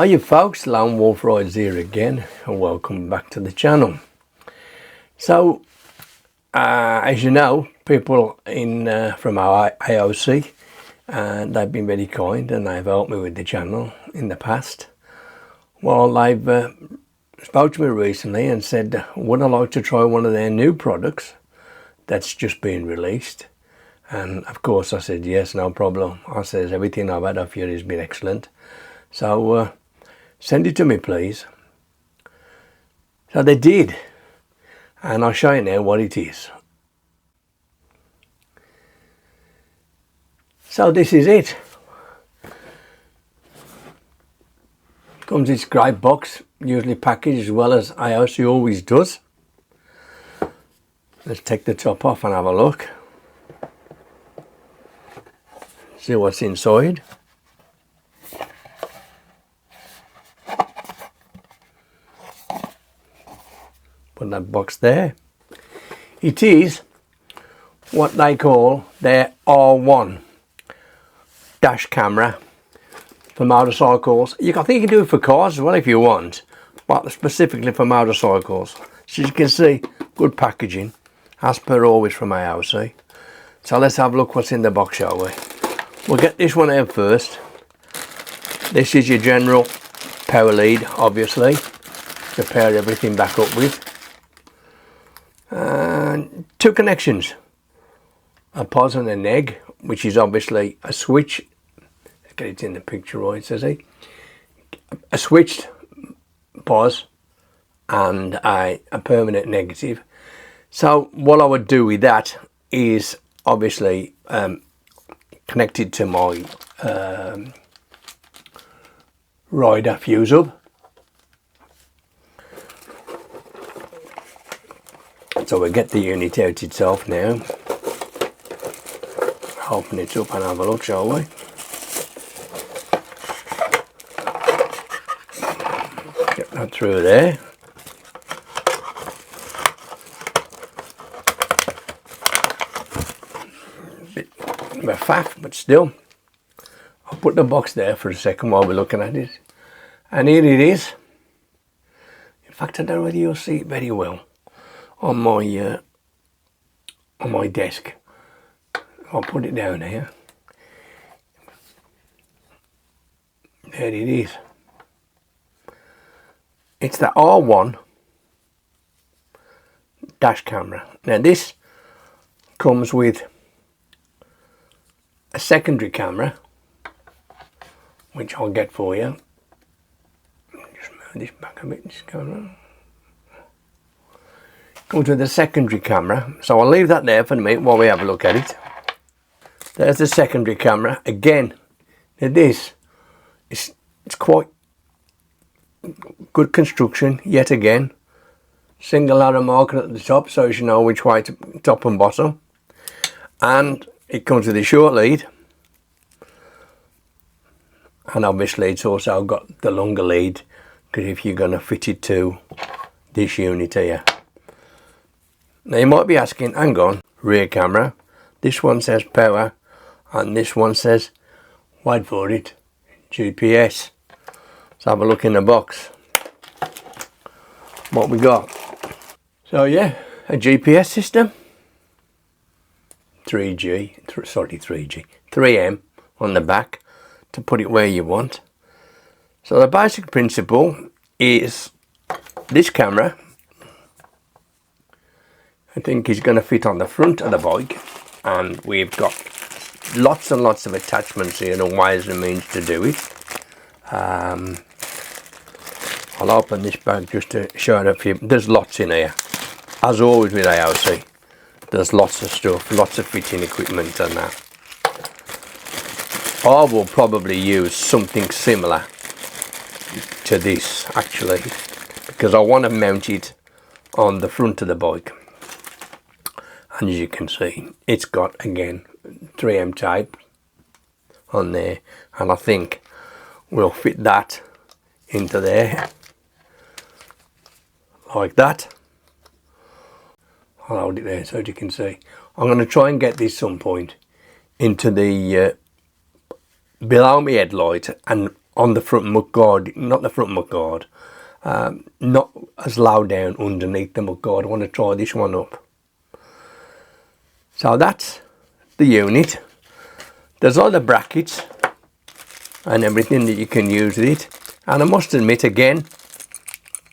Hiya folks, Lone Wolf Rides here again and welcome back to the channel. So as you know, people from our Aoocci, they've been very kind and they've helped me with the channel in the past. Well, they've spoke to me recently and said, would I like to try one of their new products that's just been released? And of course I said yes, no problem. I says everything I've had off you has been excellent, so send it to me please. So they did, and I'll show you now what it is. So this is it. Comes in this great box, usually packaged as well as Aoocci always does. Let's take the top off and have a look. See what's inside. Put that box there. It is what they call their R1 dash camera for motorcycles. I think you can do it for cars as well if you want, but specifically for motorcycles. So you can see, good packaging, as per always from Aoocci. So let's have a look what's in the box, shall we? We'll get this one out first. This is your general power lead, obviously, to pair everything back up with. And two connections, a pos and a neg, which is obviously a switch. Let's get it in the picture right, says he. A switched pos and a permanent negative. So what I would do with that is obviously connected to my rider fuse hub. So we'll get the unit out itself now. Open it up and have a look, shall we? Get that through there. Bit of a faff, but still. I'll put the box there for a second while we're looking at it. And here it is. In fact, I don't know whether you'll see it very well on my desk. I'll put it down here. There it is. It's the R1 dash camera. Now this comes with a secondary camera, which I'll get for you. Just move this back a bit, this camera. Comes with a secondary camera, so I'll leave that there for a minute while we have a look at it. There's the secondary camera again. This it's quite good construction yet again. Single arrow marker at the top so you know which way to top and bottom, and it comes with a short lead, and obviously it's also got the longer lead because if you're going to fit it to this unit here. Now you might be asking, hang on, rear camera, this one says power and this one says, wait for it, GPS. Let's have a look in the box. What we got? So yeah, a GPS system, 3M on the back to put it where you want. So the basic principle is this camera, I think is going to fit on the front of the bike, and we've got lots and lots of attachments here and ways and means to do it. I'll open this bag just to show you a few. There's lots in here, as always with Aoocci. There's lots of stuff, lots of fitting equipment and that. I will probably use something similar to this actually, because I want to mount it on the front of the bike. And as you can see, it's got again 3M tape on there, and I think we'll fit that into there like that. I'll hold it there so you can see. I'm going to try and get this some point into the below my headlight and on the front mudguard, not the front mudguard, not as low down underneath the mudguard. I want to try this one up. So that's the unit. There's all the brackets and everything that you can use with it. And I must admit again,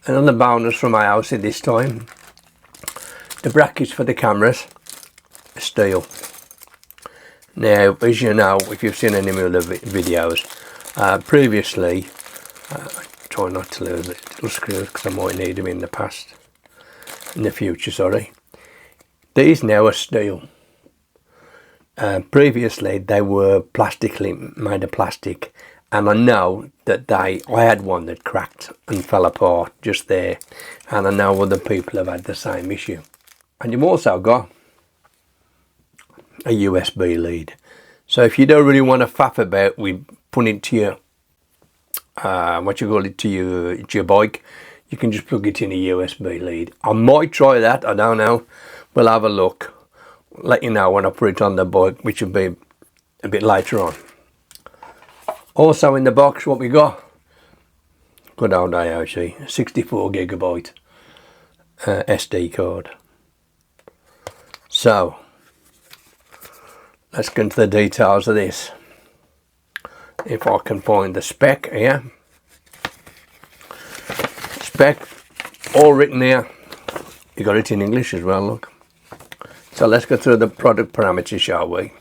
another bonus from Aoocci this time, the brackets for the cameras are steel. Now, as you know, if you've seen any of the videos, previously, try not to lose it, little screws, because I might need them in the future, sorry. These now are steel. Previously they were made of plastic, and I know that I had one that cracked and fell apart just there, and I know other people have had the same issue. And you've also got a USB lead, so if you don't really want to faff about with putting it to your to your bike, you can just plug it in a USB lead. I might try that, I don't know, we'll have a look, let you know when I put it on the bike, which will be a bit later on. Also in the box, what we got, good old Aoocci 64 gigabyte SD card. So let's get into the details of this. If I can find the spec here. Spec, all written here. You got it in English as well, look. So let's go through the product parameters, shall we?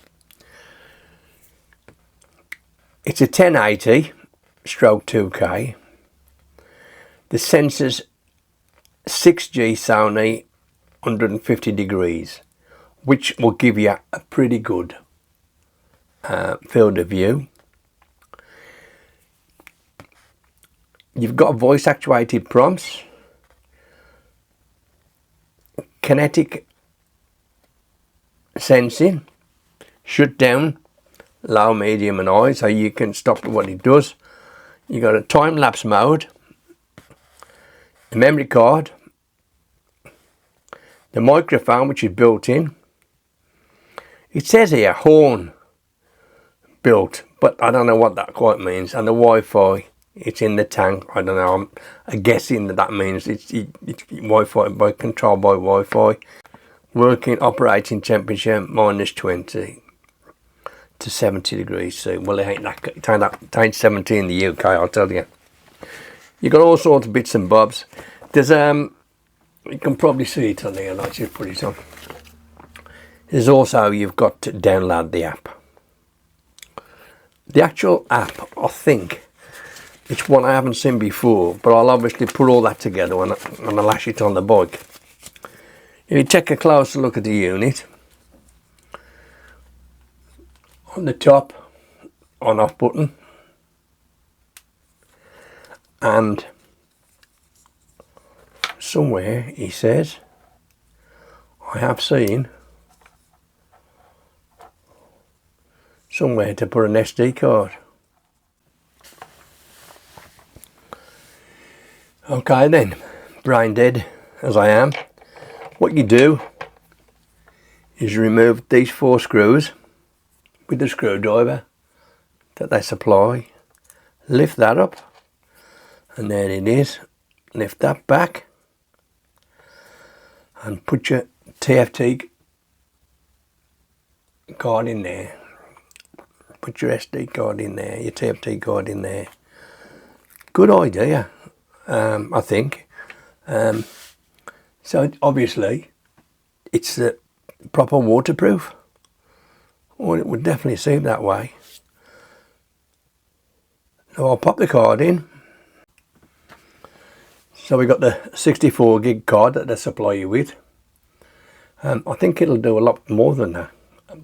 It's a 1080/2K. The sensor's 6G Sony 150 degrees, which will give you a pretty good field of view. You've got voice actuated prompts, kinetic sensing, shut down, low, medium and high, so you can stop what it does. You got a time-lapse mode, a memory card, the microphone which is built in. It says here horn built, but I don't know what that quite means. And the Wi-Fi, it's in the tank. I don't know, I'm guessing that means it's Wi-Fi, controlled by Wi-Fi. Working operating temperature -20 to 70 degrees C. Well, it ain't 70 in the UK, I'll tell you. You got all sorts of bits and bobs. There's you can probably see it on there. I'll just put it on. There's also, you've got to download the app. The actual app, I think it's one I haven't seen before, but I'll obviously put all that together when I lash it on the bike. If you take a closer look at the unit, on the top, on-off button, and somewhere he says, I have seen somewhere to put an SD card. Okay then, brain dead as I am, what you do is remove these 4 screws with the screwdriver that they supply, lift that up, and there it is. Lift that back and put your TFT card in there. Put your SD card in there, your TFT card in there. Good idea, I think. So obviously it's proper waterproof. Well, it would definitely seem that way. So I'll pop the card in. So we got the 64 gig card that they supply you with. I think it'll do a lot more than that,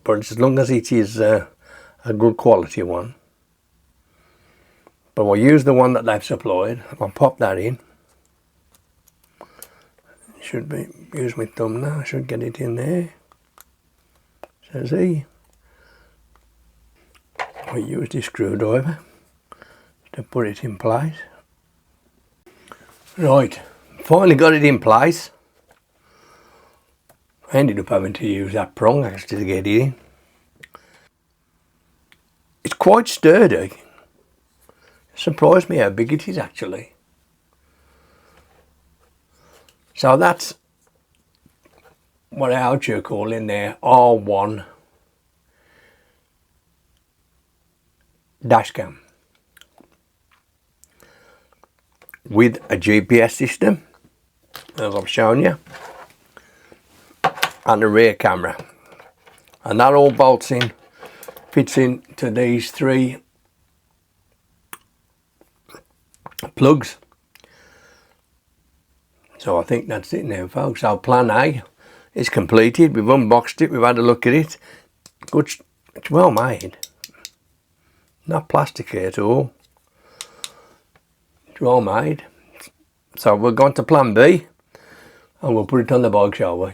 but as long as it is a good quality one. But I'll use the one that they've supplied. I'll pop that in. Should be, use my thumb now, I should get it in there. Says he. I'll use this screwdriver to put it in place. Right, finally got it in place. I ended up having to use that prong actually to get it in. It's quite sturdy. Surprised me how big it is actually. So that's what Aoocci are calling their R1 Dsh Cam with a GPS system, as I've shown you, and a rear camera, and that all bolts in, fits into these 3 plugs. So I think that's it now, folks. So plan A is completed. We've unboxed it, we've had a look at it. Good, it's well made, not plastic at all. It's well made. So we're going to plan B and we'll put it on the bike, shall we?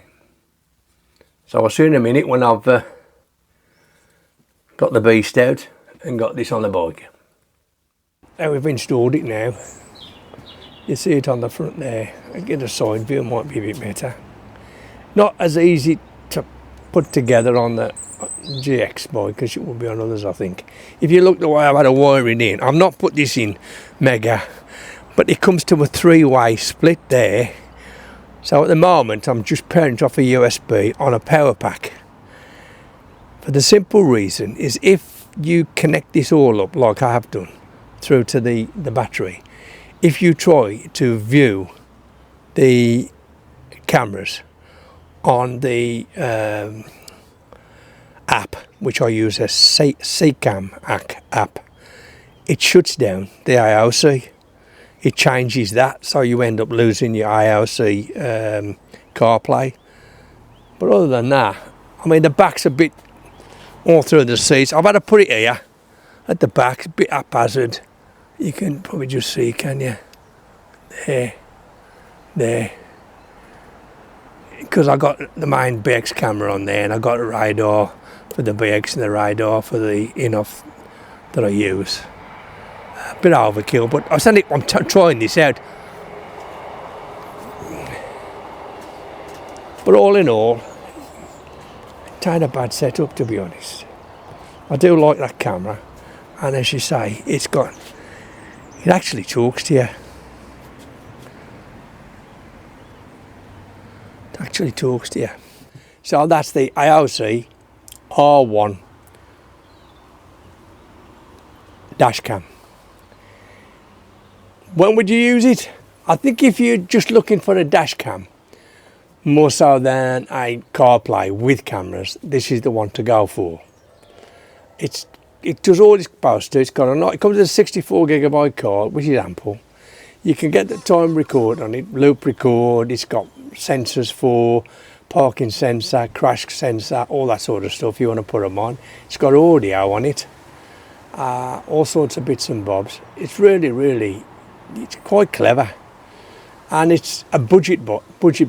So I'll see you in a minute when I've got the beast out and got this on the bike. Now we've installed it now. You see it on the front there. I get a side view, might be a bit better. Not as easy to put together on the GX bike as it will be on others, I think. If you look the way I've had a wiring in, I've not put this in mega, but it comes to a 3-way split there. So at the moment I'm just pairing off a USB on a power pack. For the simple reason is if you connect this all up like I have done through to the battery, if you try to view the cameras on the app, which I use as C-Cam app, it shuts down the Aoocci. It changes that, so you end up losing your Aoocci CarPlay. But other than that, I mean, the back's a bit all through the seats. I've had to put it here at the back, a bit haphazard. You can probably just see, can you? There. Because I got the main BX camera on there, and I got a radar for the BX and the radar for the in-off that I use. A bit overkill, but I'm trying this out. But all in all, it ain't a bad setup, to be honest. I do like that camera, and as you say, it actually talks to you. It actually talks to you. So that's the Aoocci R1 Dsh Cam. When would you use it? I think if you're just looking for a dash cam, more so than a CarPlay with cameras, this is the one to go for. It does all it's supposed to. It comes with a 64GB card, which is ample. You can get the time record on it, loop record. It's got sensors for parking sensor, crash sensor, all that sort of stuff you want to put them on. It's got audio on it, all sorts of bits and bobs. It's really, it's quite clever, and it's a budget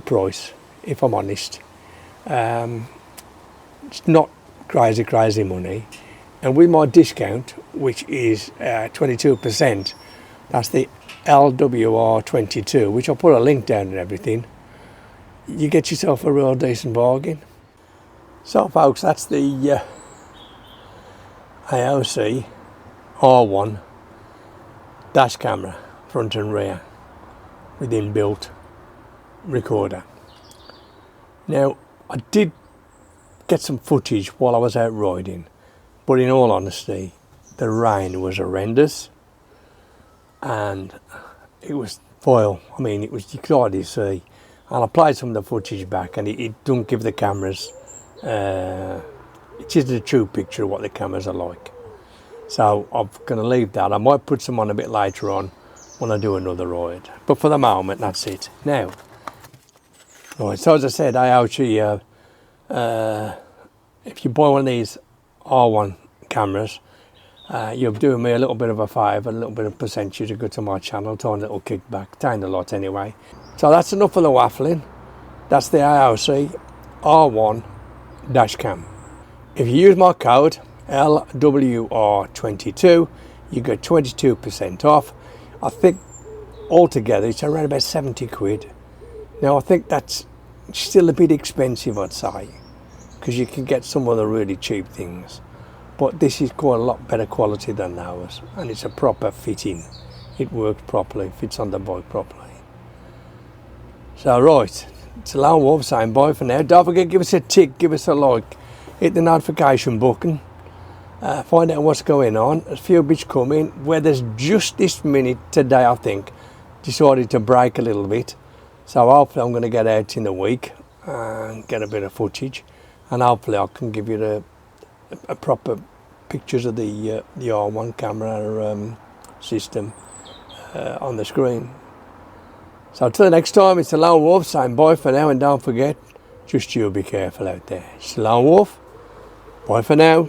price, if I'm honest. It's not crazy money, and with my discount, which is 22%, that's the LWR22, which I'll put a link down and everything, you get yourself a real decent bargain. So folks, that's the Aoocci R1 dash camera, front and rear, with inbuilt recorder. Now, I did get some footage while I was out riding, but in all honesty, the rain was horrendous, and it was foil. I mean, you could hardly see. And I played some of the footage back, and it don't give the cameras, it isn't a true picture of what the cameras are like. So I'm going to leave that. I might put some on a bit later on when I do another ride. But for the moment, that's it. Now, right, so as I said, Aoocci, if you buy one of these R1 cameras, you're doing me a little bit of a favour, a little bit of percentage to go to my channel, tiny little kickback, tiny lot anyway. So that's enough of the waffling. That's the Aoocci R1 Dsh Cam. If you use my code LWR22, you get 22% off. I think altogether it's around about 70 quid. Now I think that's still a bit expensive, I'd say, because you can get some other really cheap things. but this is quite a lot better quality than ours, and it's a proper fitting. It works properly, fits on the bike properly. So right, it's a Lone Wolf saying bye for now. Don't forget, give us a tick, give us a like, hit the notification button, find out what's going on. There's a few bits coming. Weather's just this minute today, I think, decided to break a little bit. So hopefully I'm going to get out in the week and get a bit of footage, and hopefully I can give you a proper pictures of the R1 camera system on the screen. So until the next time, it's the Lone Wolf saying bye for now, and don't forget, just you be careful out there. It's the Lone Wolf, bye for now.